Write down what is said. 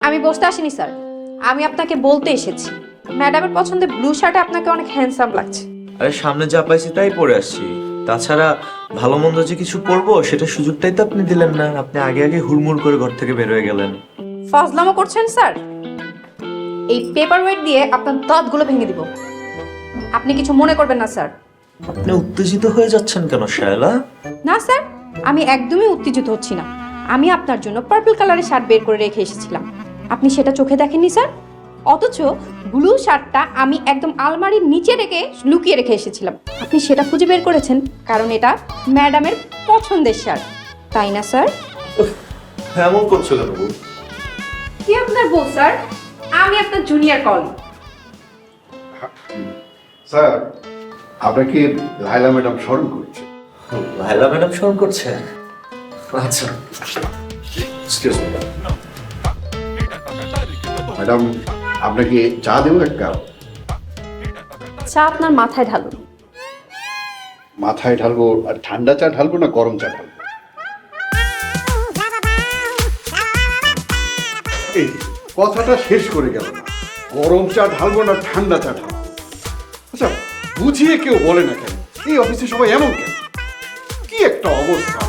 আমি বসতে আসিনি স্যার, আমি আপনাকে বলতে এসেছি ম্যাডামের পছন্দের ব্লু শার্টে আপনাকে অনেক হ্যান্ডসাম লাগছে। আরে সামনে যা পাইছি তাই পরে আসছি। তাছাড়া ভালো মন্দ যে কিছু পরবো সেটা সুযোগটাই তো আপনি দিলেন না। আপনি আগে আগে হুড়মুড় করে ঘর থেকে বের হয়ে গেলেন। ফাজলামো করছেন স্যার? এই পেপার ওয়েট দিয়ে আপনার দাঁতগুলো ভেঙে দিব। আপনি কিছু মনে করবেন না স্যার। আপনি উত্তেজিত হয়ে যাচ্ছেন কেন শায়লা? না স্যার, আমি একদমই উত্তেজিত হচ্ছি না। আমি আপনার জন্য পার্পল কালারের শার্ট বের করে রেখে এসেছিলাম, আপনি সেটা চোখে দেখেননি স্যার। অথচ ব্লু শার্টটা আমি একদম আলমারির নিচে রেখে লুকিয়ে রেখে এসেছিলাম, আপনি সেটা খুঁজে বের করেছেন কারণ এটা ম্যাডামের পছন্দের শার্ট, তাই না স্যার? এমন করছো কেন বউ? কি আপনার বউ স্যার? আমি আপনার জুনিয়র কলিগ। স্যার, আপনাকে লায়লা ম্যাডাম স্মরণ করছে। লায়লা ম্যাডাম স্মরণ করছে? আচ্ছা। এক্সকিউজ মি ম্যাডাম, আপনাকে চা দেবো এক কাপ? চা আপনার মাথায় ঢালুন। মাথায় ঢালবো? আর ঠান্ডা চা ঢালবো না গরম চা ঢালবো? এই কথাটা শেষ করে গেল না। গরম চা ঢালবো না ঠান্ডা চা ঢালবো? আচ্ছা, বুঝিয়ে কেউ বলে না কেন? এই অফিসে সবাই এমন কেন? কি একটা অবস্থা!